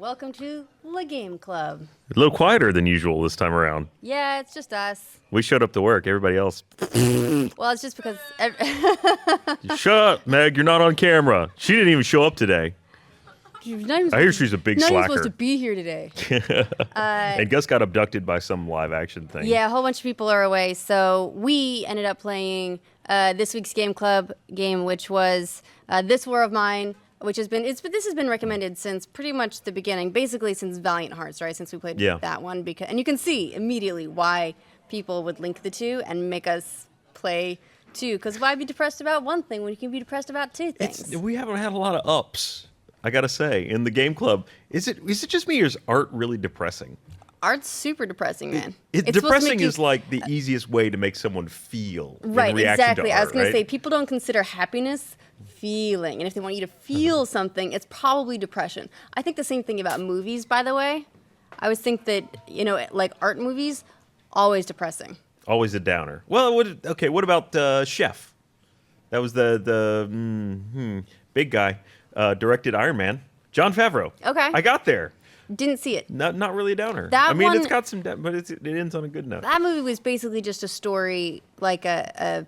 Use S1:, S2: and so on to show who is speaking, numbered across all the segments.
S1: Welcome to the Game Club.
S2: A little quieter than usual this time around.
S1: Yeah, it's just us.
S2: We showed up to work. Everybody else.
S1: Well, it's just because...
S2: Shut up, Meg. You're not on camera. She didn't even show up today. I hear she's a big slacker.
S1: Not even supposed to be here today.
S2: And Gus got abducted by some live action thing.
S1: Yeah, a whole bunch of people are away. So we ended up playing this week's Game Club game, which was This War of Mine, which has been this has been recommended since pretty much the beginning, basically since Valiant Hearts, right? Since we played that one, and you can see immediately why people would link the two and make us play two. Because why be depressed about one thing when you can be depressed about two things?
S2: We haven't had a lot of ups, I gotta say, in the Game Club. Is it just me, or is art really depressing?
S1: Art's super depressing, man.
S2: It's depressing is like the easiest way to make someone feel.
S1: Right,
S2: in reaction
S1: exactly.
S2: To art,
S1: I was going
S2: right?
S1: to say, people don't consider happiness feeling. And if they want you to feel something, it's probably depression. I think the same thing about movies, by the way. I always think that, like art movies, always depressing.
S2: Always a downer. Well, what about Chef? That was the big guy, directed Iron Man, Jon Favreau.
S1: Okay.
S2: I got there.
S1: Didn't see it.
S2: Not really a downer. It's got some, but it ends on a good note.
S1: That movie was basically just a story, like a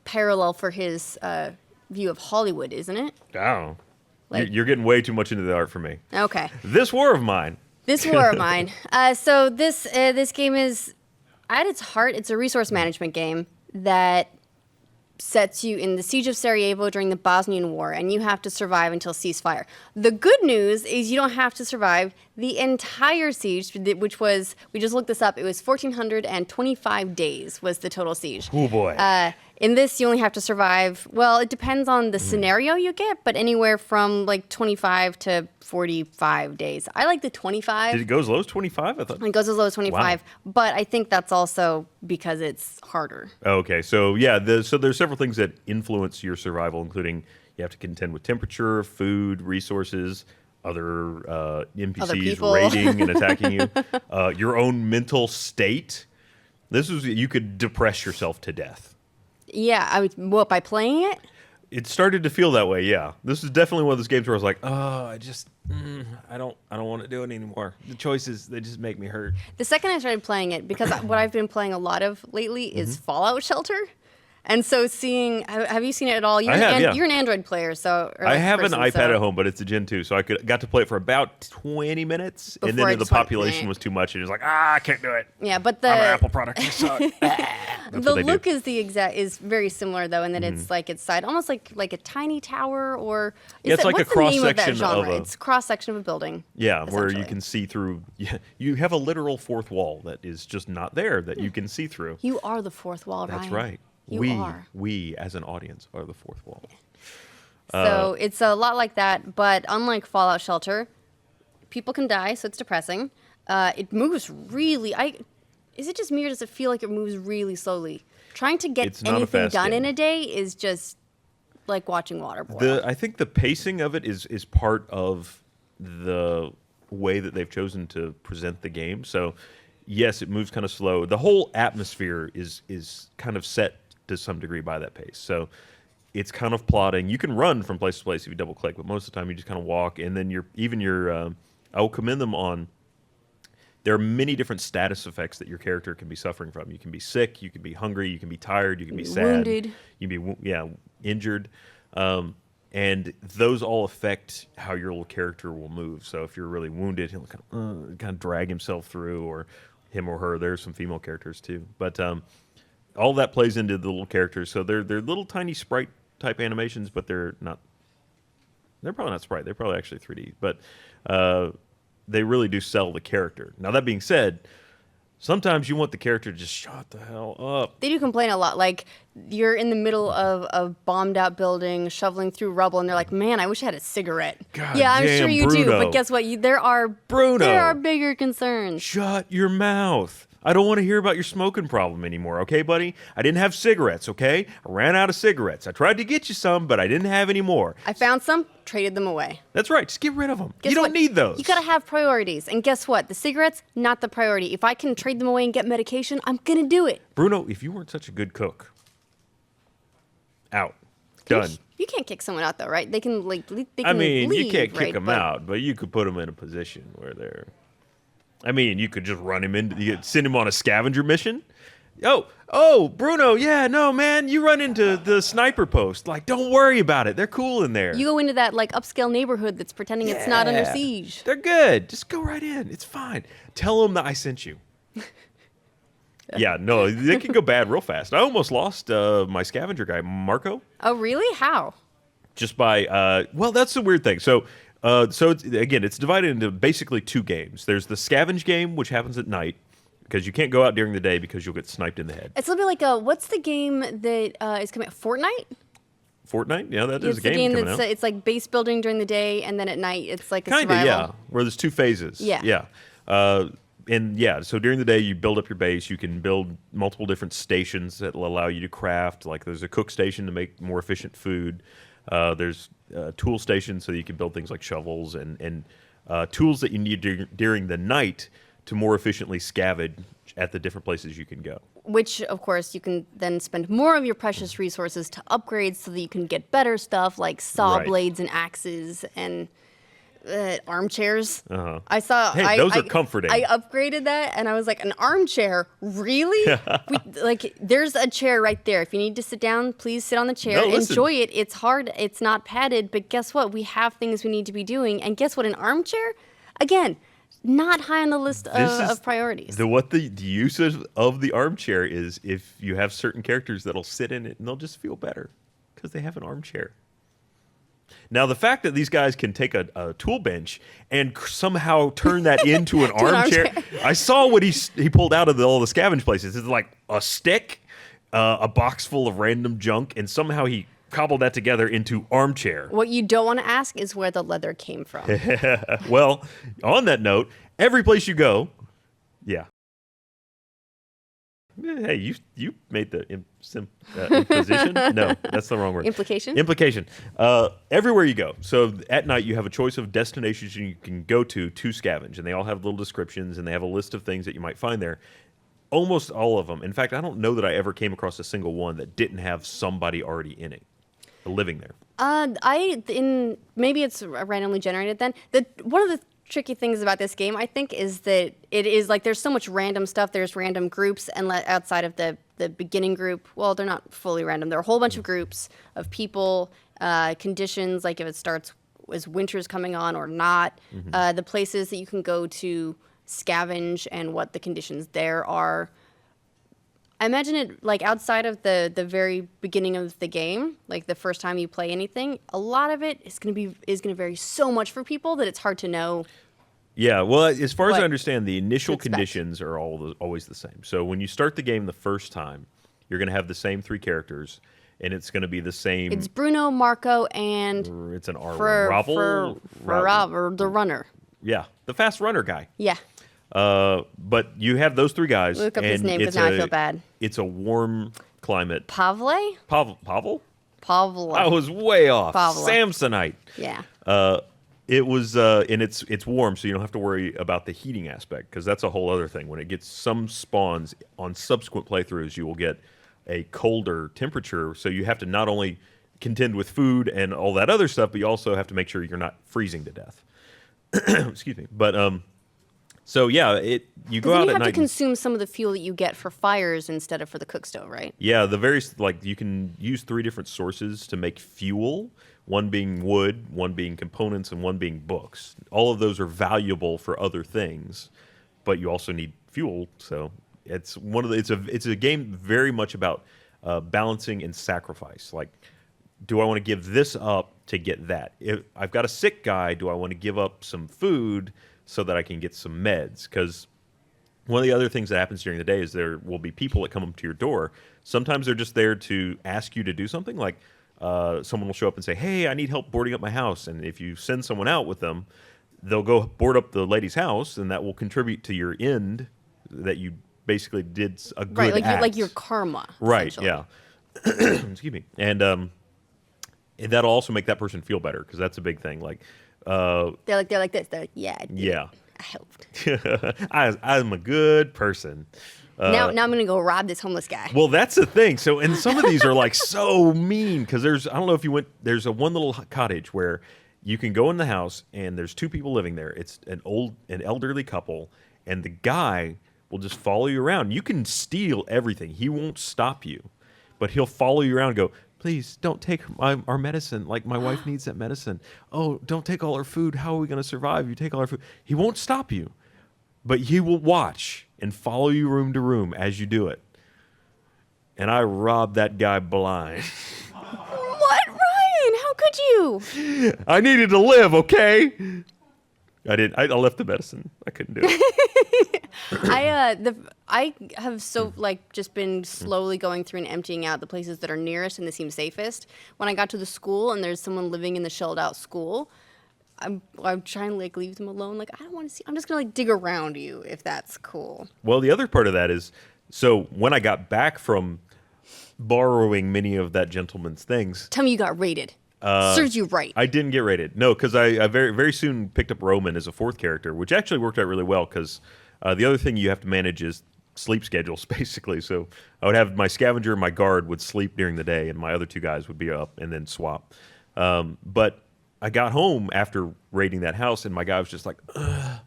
S1: parallel for his view of Hollywood, isn't it?
S2: Oh. You're getting way too much into the art for me.
S1: Okay.
S2: This War of Mine.
S1: This War of Mine. So this game is, at its heart, it's a resource management game that sets you in the siege of Sarajevo during the Bosnian War, and you have to survive until ceasefire. The good news is you don't have to survive the entire siege, which was, we just looked this up, it was 1,425 days was the total siege.
S2: Oh boy.
S1: In this, you only have to survive, well, it depends on the scenario you get, but anywhere from like 25 to 45 days. I like the 25.
S2: Did it go as low as 25? I thought
S1: It goes as low as 25,
S2: wow.
S1: But I think that's also because it's harder.
S2: Okay, so yeah, so there's several things that influence your survival, including you have to contend with temperature, food, resources, other NPCs raiding and attacking you, your own mental state. You could depress yourself to death.
S1: Yeah, by playing it?
S2: It started to feel that way, yeah. This is definitely one of those games where I was like, oh, I don't want to do it anymore. The choices, they just make me hurt.
S1: The second I started playing it, because what I've been playing a lot of lately is Fallout Shelter. And so have you seen it at all? You're an Android player, so...
S2: I have an iPad at home, but it's a Gen 2, so I got to play it for about 20 minutes, and then the population was too much, and it was like, I can't do it.
S1: Yeah, but
S2: I'm an Apple product, I suck.
S1: The look is very similar, though, in that it's like it's side, almost like a tiny tower, or...
S2: It's like a cross-section of
S1: It's cross-section of a building.
S2: Yeah, where you can see through... You have a literal fourth wall that is just not there, that you can see through.
S1: You are the fourth wall, Ryan.
S2: That's right. We as an audience are the fourth wall.
S1: So it's a lot like that, but unlike Fallout Shelter, people can die, so it's depressing. It moves really... Is it just me, or does it feel like it moves really slowly? Trying to get anything done in a day is just like watching water boil.
S2: I think the pacing of it is part of the way that they've chosen to present the game. So, yes, it moves kind of slow. The whole atmosphere is kind of set to some degree by that pace. So it's kind of plotting. You can run from place to place if you double click, but most of the time you just kind of walk, and then I will commend them on, there are many different status effects that your character can be suffering from. You can be sick, you can be hungry, you can be tired, you can be sad.
S1: Wounded.
S2: You can be, injured. And those all affect how your little character will move. So if you're really wounded, he'll kind of drag himself through, or him or her. There's some female characters too. But all that plays into the little characters. So they're little tiny sprite type animations, but they're probably not sprite. They're probably actually 3D. But they really do sell the character. Now, that being said, sometimes you want the character to just shut the hell up.
S1: They do complain a lot. Like, you're in the middle of a bombed-out building, shoveling through rubble, and they're like, man, I wish I had a cigarette.
S2: God
S1: yeah, I'm
S2: damn,
S1: sure you do,
S2: Bruno.
S1: but guess what? There are bigger concerns.
S2: Shut your mouth. I don't want to hear about your smoking problem anymore, okay, buddy? I didn't have cigarettes, okay? I ran out of cigarettes. I tried to get you some, but I didn't have any more.
S1: I found some, traded them away.
S2: That's right. Just get rid of them.
S1: Guess
S2: you don't
S1: what?
S2: need those.
S1: You gotta have priorities. And guess what? The cigarettes, not the priority. If I can trade them away and get medication, I'm gonna do it.
S2: Bruno, if you weren't such a good cook, out. Done.
S1: You can't kick someone out though, right? They can they can
S2: I mean,
S1: leave,
S2: you can't kick
S1: right?
S2: them out, but you could put them in a position where they're. I mean, you could just run him into. You could send him on a scavenger mission. Oh, Bruno, yeah, no, man, you run into the sniper post. Like, don't worry about it. They're cool in there.
S1: You go into that like upscale neighborhood that's pretending it's not under siege.
S2: They're good. Just go right in. It's fine. Tell them that I sent you. Yeah, no, it can go bad real fast. I almost lost my scavenger guy, Marco.
S1: Oh, really? How?
S2: Just by well, that's the weird thing. So it's divided into basically 2 games. There's the scavenge game, which happens at night because you can't go out during the day because you'll get sniped in the head.
S1: It's a little bit like what's the game that is coming out? Fortnite?
S2: Fortnite? Yeah, that is
S1: It's
S2: a
S1: the
S2: game
S1: game
S2: coming
S1: that's
S2: out.
S1: it's like base building during the day, and then at night it's like a
S2: Kind of,
S1: survival.
S2: yeah. Where there's 2 phases.
S1: Yeah.
S2: And yeah, so during the day you build up your base. You can build multiple different stations that will allow you to craft. Like there's a cook station to make more efficient food. There's a tool station so you can build things like shovels and tools that you need during the night to more efficiently scavenge at the different places you can go.
S1: Which, of course, you can then spend more of your precious resources to upgrade so that you can get better stuff like saw
S2: Right.
S1: blades and axes and armchairs.
S2: Uh-huh.
S1: I saw.
S2: Hey, those are comforting.
S1: I upgraded that, and I was like, an armchair? Really? There's a chair right there. If you need to sit down, please sit on the chair.
S2: No, listen.
S1: Enjoy it. It's hard. It's not padded, but guess what? We have things we need to be doing, and guess what? An armchair, again, not high on the list of priorities.
S2: The usage of the armchair is if you have certain characters that'll sit in it and they'll just feel better because they have an armchair. Now, the fact that these guys can take a tool bench and somehow turn that into an armchair. I saw what he pulled out of all the scavenge places. It's like a stick, a box full of random junk, and somehow he cobbled that together into armchair.
S1: What you don't want to ask is where the leather came from.
S2: Well, on that note, every place you go, yeah. Hey, you made the imposition? No, that's the wrong word.
S1: Implication?
S2: Implication. Everywhere you go. So at night you have a choice of destinations you can go to scavenge, and they all have little descriptions, and they have a list of things that you might find there. Almost all of them. In fact, I don't know that I ever came across a single one that didn't have somebody already in it, living there.
S1: Maybe it's randomly generated then. One of the tricky things about this game, I think, is that it is like there's so much random stuff. There's random groups, and outside of the beginning group, well, they're not fully random. There are a whole bunch of groups of people, conditions, like if it starts as winter's coming on or not, the places that you can go to scavenge and what the conditions there are. I imagine it like outside of the very beginning of the game, like the first time you play anything, a lot of it is going to vary so much for people that it's hard to know.
S2: Yeah, well, as far as I
S1: What
S2: understand, the initial
S1: expect.
S2: conditions are always the same. So when you start the game the first time, you're going to have the same 3 characters, and it's going to be the same.
S1: It's Bruno, Marco, and
S2: It's an R1.
S1: or the runner.
S2: Yeah, the fast runner guy.
S1: Yeah.
S2: But you have those 3 guys.
S1: Look up
S2: and
S1: his name because
S2: it's
S1: now I feel bad.
S2: It's a warm climate.
S1: Pavle?
S2: Pavel?
S1: Pavle.
S2: I was way off.
S1: Pavla.
S2: Samsonite.
S1: Yeah.
S2: It was, and it's warm, so you don't have to worry about the heating aspect, because that's a whole other thing. When it gets some spawns on subsequent playthroughs, you will get a colder temperature, so you have to not only contend with food and all that other stuff, but you also have to make sure you're not freezing to death. Excuse me. But so yeah, you go out
S1: Then you
S2: at
S1: have
S2: night.
S1: to consume some of the fuel that you get for fires instead of for the cook stove, right?
S2: Yeah, the various, like, you can use 3 different sources to make fuel, one being wood, one being components, and one being books. All of those are valuable for other things, but you also need fuel. So it's it's a game very much about balancing and sacrifice. Like, do I want to give this up to get that? If I've got a sick guy, do I want to give up some food so that I can get some meds? Because one of the other things that happens during the day is there will be people that come up to your door. Sometimes they're just there to ask you to do something. Like someone will show up and say, hey, I need help boarding up my house. And if you send someone out with them, they'll go board up the lady's house, and that will contribute to your end that you basically did a good
S1: Right,
S2: act.
S1: like your karma.
S2: Right,
S1: essentially.
S2: yeah. Excuse me. And that'll also make that person feel better, because that's a big thing. Like,
S1: They're like this. They're like, yeah. I did.
S2: yeah.
S1: I helped.
S2: I'm a good person.
S1: Now I'm gonna go rob this homeless guy.
S2: Well, that's the thing. So, and some of these are like so mean because I don't know if you went. There's one little cottage where you can go in the house and there's two people living there. It's an elderly couple, and the guy will just follow you around. You can steal everything. He won't stop you, but he'll follow you around and go, please don't take our medicine. Like, my wife needs that medicine. Oh, don't take all our food. How are we going to survive? You take all our food. He won't stop you, but he will watch and follow you room to room as you do it. And I robbed that guy blind.
S1: What, Ryan? How could you?
S2: I needed to live, okay? I didn't. I left the medicine. I couldn't do it.
S1: I have just been slowly going through and emptying out the places that are nearest and that seem safest. When I got to the school and there's someone living in the shelled out school, I'm trying to like leave them alone. Like, I don't want to see. I'm just gonna like dig around you if that's cool.
S2: Well, the other part of that is, so when I got back from borrowing many of that gentleman's things,
S1: Tell me you got raided. Serves you right.
S2: I didn't get rated. No, because I very very soon picked up Roman as a fourth character, which actually worked out really well. Because the other thing you have to manage is sleep schedules, basically. So I would have my scavenger and my guard would sleep during the day, and my other two guys would be up and then swap. But I got home after raiding that house, and my guy was just like, I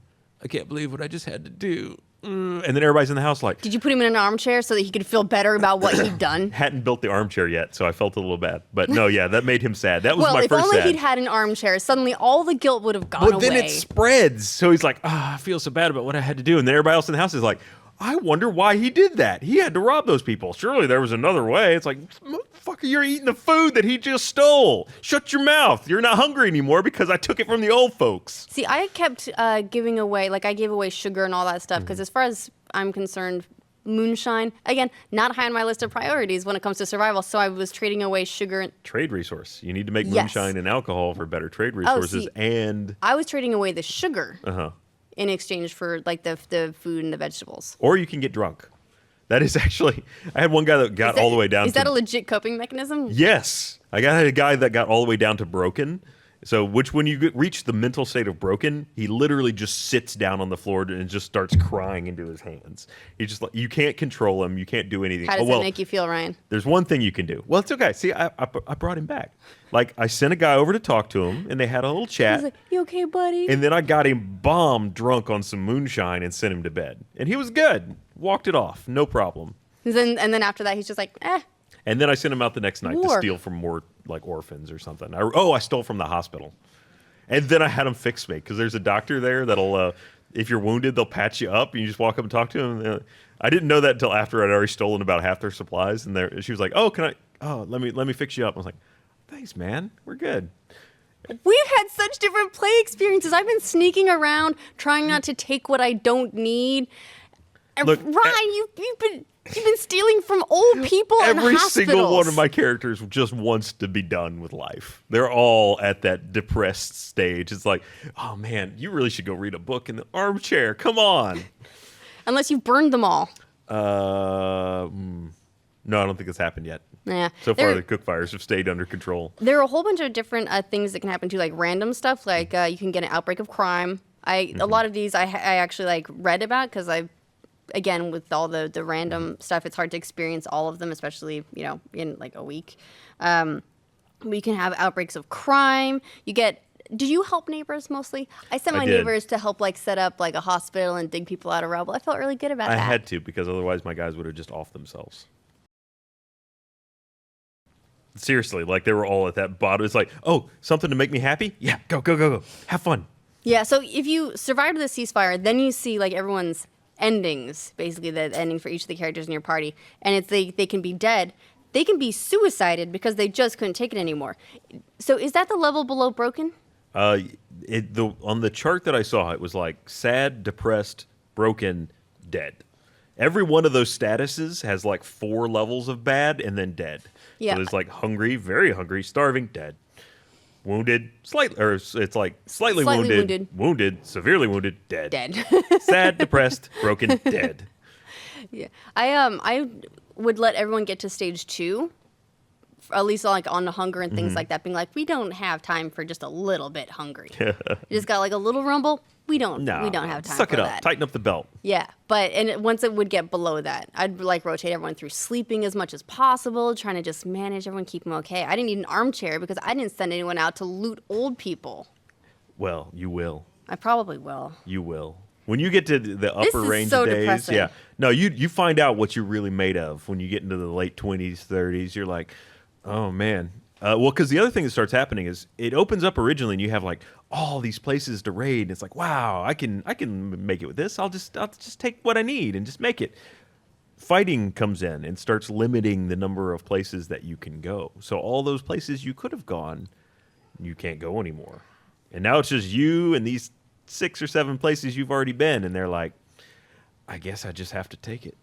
S2: can't believe what I just had to do. And then everybody's in the house like...
S1: Did you put him in an armchair so that he could feel better about what he'd done?
S2: Hadn't built the armchair yet, so I felt a little bad. But no, yeah, that made him sad. That was my first sad.
S1: Well, if only he'd had an armchair, suddenly all the guilt would have gone away.
S2: But then it spreads. So he's like, I feel so bad about what I had to do. And then everybody else in the house is like, I wonder why he did that. He had to rob those people. Surely there was another way. It's like, motherfucker, you're eating the food that he just stole. Shut your mouth. You're not hungry anymore because I took it from the old folks.
S1: See, I kept giving away, like I gave away sugar and all that stuff because as far as I'm concerned, moonshine, again, not high on my list of priorities when it comes to survival. So I was trading away sugar.
S2: Trade resource. You need to make moonshine and alcohol for better trade resources. And
S1: I was trading away the sugar. In exchange for like the food and the vegetables.
S2: Or you can get drunk. That is actually, I had one guy that got all the way down
S1: to... Is that a legit coping mechanism?
S2: Yes. I had a guy that got all the way down to broken. So, which when you reach the mental state of broken, he literally just sits down on the floor and just starts crying into his hands. He just, you can't control him. You can't do anything.
S1: How does that make you feel, Ryan?
S2: There's one thing you can do. Well, it's okay. See, I brought him back. Like, I sent a guy over to talk to him, and they had a little chat.
S1: He's like, you okay, buddy?
S2: And then I got him bomb drunk on some moonshine and sent him to bed. And he was good. Walked it off. No problem.
S1: And then after that, he's just like, eh.
S2: And then I sent him out the next night to steal from more like orphans or something. I stole from the hospital. And then I had him fix me because there's a doctor there that'll, if you're wounded, they'll patch you up and you just walk up and talk to him. I didn't know that until after I'd already stolen about half their supplies. And she was like, let me fix you up. I was like, thanks, man. We're good.
S1: We've had such different play experiences. I've been sneaking around, trying not to take what I don't need.
S2: Look,
S1: Ryan, you've been stealing from old people in hospitals.
S2: Every single one of my characters just wants to be done with life. They're all at that depressed stage. It's like, oh man, you really should go read a book in the armchair. Come on.
S1: Unless you've burned them all.
S2: No, I don't think it's happened yet.
S1: Yeah.
S2: So far, the cook fires have stayed under control.
S1: There are a whole bunch of different things that can happen too, like random stuff. Like you can get an outbreak of crime. A lot of these I actually like read about because again, with all the random stuff, it's hard to experience all of them, especially, in like a week. We can have outbreaks of crime. Did you help neighbors mostly? I sent my neighbors to help like set up like a hospital and dig people out of rubble. I felt really good about that.
S2: I had to because otherwise my guys would have just offed themselves. Seriously, like they were all at that bottom. It's like, oh, something to make me happy? Yeah, go. Have fun.
S1: Yeah, so if you survive the ceasefire, then you see like everyone's endings, basically the ending for each of the characters in your party, and they can be dead. They can be suicided because they just couldn't take it anymore. So is that the level below broken?
S2: On the chart that I saw, it was like sad, depressed, broken, dead. Every one of those statuses has like 4 levels of bad and then dead. Yeah. So there's like hungry, very hungry, starving, dead. Wounded, it's like slightly wounded, severely wounded, dead. Sad, depressed, broken, dead.
S1: Yeah, I would let everyone get to stage 2 at least like on the hunger and things like that, being like, we don't have time for just a little bit hungry. You just got like a little rumble. We don't have time
S2: suck
S1: for
S2: it up.
S1: that.
S2: Tighten up the belt.
S1: Yeah, but once it would get below that, I'd like rotate everyone through sleeping as much as possible, trying to just manage everyone, keep them okay. I didn't need an armchair because I didn't send anyone out to loot old people.
S2: Well, you will.
S1: I probably will.
S2: You will. When you get to the upper
S1: This is
S2: range
S1: so
S2: of days,
S1: depressing.
S2: yeah. No, you find out what you're really made of when you get into the late 20s, 30s. You're like, oh man. Well, because the other thing that starts happening is it opens up originally, and you have like all these places to raid. And it's like, wow, I can make it with this. I'll just take what I need and just make it. Fighting comes in and starts limiting the number of places that you can go. So all those places you could have gone, you can't go anymore. And now it's just you and these 6 or 7 places you've already been, and they're like, I guess I just have to take it.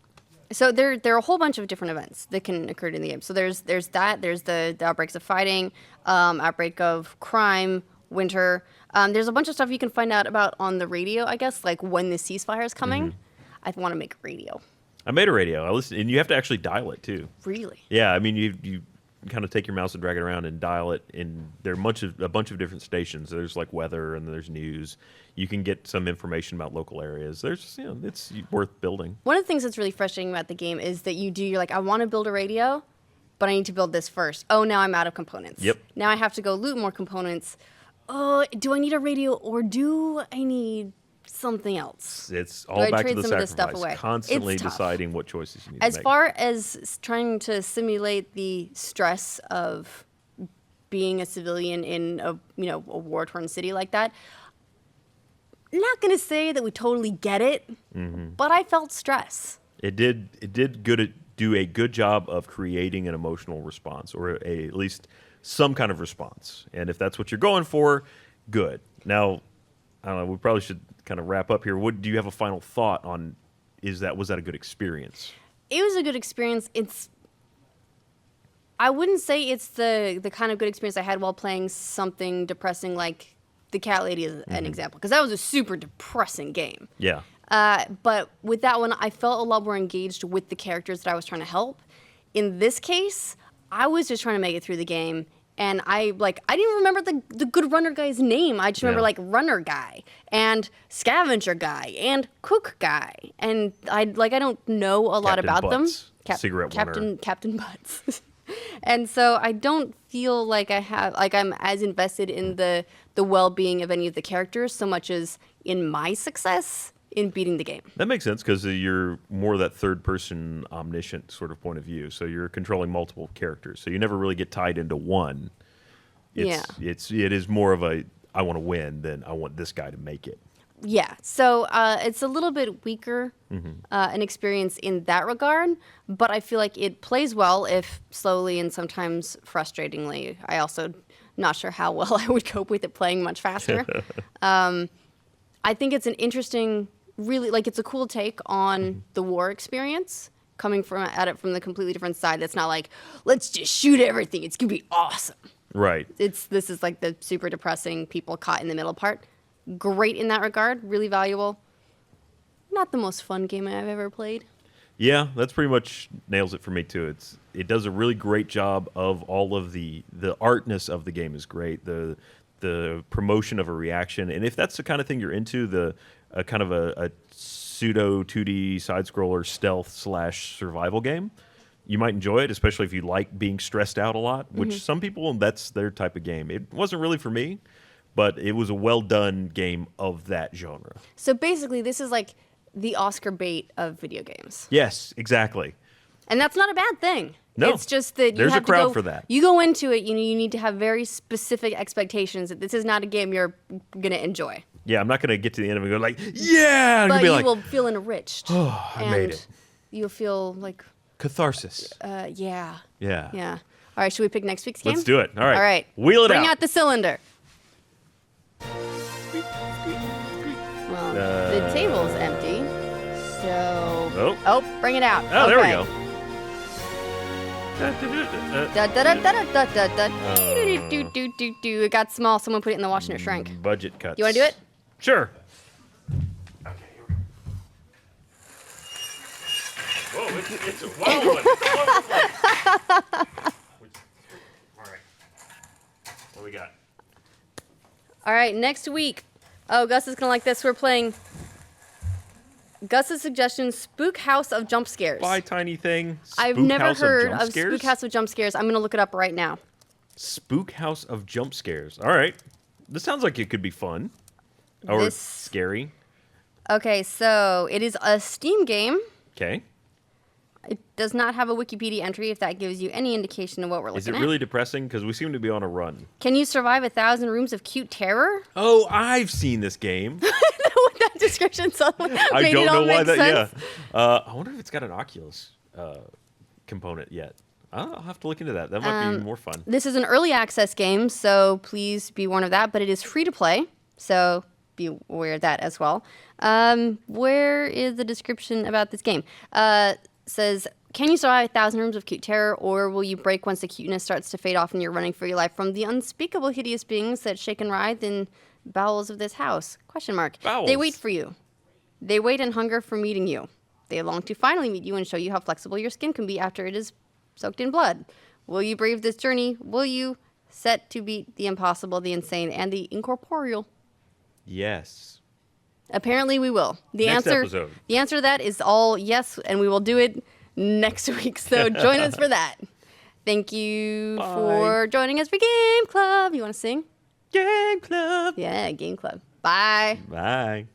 S1: So there are a whole bunch of different events that can occur in the game. So there's the outbreaks of fighting, outbreak of crime, winter. There's a bunch of stuff you can find out about on the radio, I guess, like when the ceasefire is coming. I want to make a radio.
S2: I made a radio. I listen, and you have to actually dial it too.
S1: Really?
S2: Yeah, I mean you kind of take your mouse and drag it around and dial it, and there are a bunch of different stations. There's like weather and there's news. You can get some information about local areas. There's it's worth building.
S1: One of the things that's really frustrating about the game is that you're like, I want to build a radio, but I need to build this first. Oh, now I'm out of components.
S2: Yep.
S1: Now I have to go loot more components. Oh, do I need a radio or do I need something else?
S2: It's all back to the
S1: some of this stuff
S2: sacrifice.
S1: away?
S2: Constantly
S1: It's tough.
S2: deciding what choices you need
S1: As
S2: to make.
S1: far as trying to simulate the stress of being a civilian in a war-torn city like that, not going to say that we totally get it, but I felt stress.
S2: It did do a good job of creating an emotional response, or at least some kind of response. And if that's what you're going for, good. Now, I don't know, we probably should kind of wrap up here. Do you have a final thought on was that a good experience?
S1: It was a good experience. I wouldn't say it's the kind of good experience I had while playing something depressing like The Cat Lady is an example, because that was a super depressing game.
S2: Yeah.
S1: But with that one, I felt a lot more engaged with the characters that I was trying to help. In this case, I was just trying to make it through the game, and I didn't remember the good runner guy's name. I just remember like runner guy and scavenger guy and cook guy, and I don't know a lot
S2: Captain
S1: about
S2: Butts,
S1: them.
S2: cigarette runner.
S1: Captain Butts. And so I don't feel like I'm as invested in the well-being of any of the characters so much as in my success in beating the game.
S2: That makes sense, because you're more that third-person omniscient sort of point of view. So you're controlling multiple characters. So you never really get tied into one. It is more of a I want to win than I want this guy to make it.
S1: Yeah, so it's a little bit weaker an experience in that regard, but I feel like it plays well, if slowly and sometimes frustratingly. I also not sure how well I would cope with it playing much faster. I think it's an interesting, really, it's a cool take on the war experience, coming at it from the completely different side. That's not like, let's just shoot everything, it's gonna be awesome.
S2: Right.
S1: This is like the super depressing people caught in the middle part. Great in that regard, really valuable. Not the most fun game I've ever played.
S2: Yeah, that's pretty much nails it for me too. It does a really great job of all of the artness of the game is great. The promotion of a reaction, and if that's the kind of thing you're into, the kind of a pseudo 2D side scroller stealth / survival game, you might enjoy it, especially if you like being stressed out a lot, which some people, that's their type of game. It wasn't really for me, but it was a well-done game of that genre.
S1: So basically, this is like the Oscar bait of video games.
S2: Yes, exactly.
S1: And that's not a bad thing.
S2: No,
S1: it's just that you
S2: there's a
S1: have
S2: crowd
S1: to go,
S2: for that.
S1: You go into it, you need to have very specific expectations that this is not a game you're going to enjoy.
S2: Yeah, I'm not going to get to the end of it and go like, yeah!
S1: But
S2: be
S1: you
S2: like,
S1: will feel enriched.
S2: Oh, I made it.
S1: You'll feel like,
S2: Catharsis.
S1: yeah.
S2: Yeah.
S1: Yeah. All right, should we pick next week's game?
S2: Let's do it. All right.
S1: All right.
S2: Wheel it
S1: Bring
S2: out.
S1: out the cylinder. Well, the table's empty. So. Oh, bring it out.
S2: Oh,
S1: okay.
S2: there we go.
S1: It got small. Someone put it in the wash and it shrank.
S2: Budget cuts.
S1: You want to do it?
S2: Sure. Okay, here we go. Whoa, it's a wild one. It's all over the place. What we got?
S1: All right, next week. Oh, Gus is going to like this. We're playing Gus's suggestion, Spook House of Jump Scares.
S2: Bye, tiny thing.
S1: I've
S2: Spook
S1: never
S2: House
S1: heard
S2: Jump
S1: of
S2: Scares?
S1: Spook House of Jump Scares. I'm going to look it up right now.
S2: Spook House of Jump Scares. All right. This sounds like it could be fun. Or scary.
S1: Okay, so it is a Steam game.
S2: Okay.
S1: It does not have a Wikipedia entry, if that gives you any indication of what we're looking at.
S2: Is it really depressing? Because we seem to be on a run.
S1: Can you survive 1,000 rooms of cute terror?
S2: Oh, I've seen this game.
S1: With that description, so
S2: I don't know why that.
S1: Sense.
S2: Yeah. I wonder if it's got an Oculus component yet. I'll have to look into that. That might be more fun.
S1: This is an early access game, so please be warned of that. But it is free to play, so be aware of that as well. Where is the description about this game? Says, can you survive 1,000 rooms of cute terror, or will you break once the cuteness starts to fade off and you're running for your life from the unspeakable hideous beings that shake and writhe in bowels of this house? Question mark.
S2: Bowels.
S1: They wait for you. They wait and hunger for meeting you. They long to finally meet you and show you how flexible your skin can be after it is soaked in blood. Will you brave this journey? Will you set to beat the impossible, the insane, and the incorporeal?
S2: Yes.
S1: Apparently we will.
S2: Next episode.
S1: The answer to that is all yes, and we will do it next week. So join us for that. Thank you for joining us for Game Club. You want to sing?
S2: Game Club.
S1: Yeah, Game Club. Bye.
S2: Bye.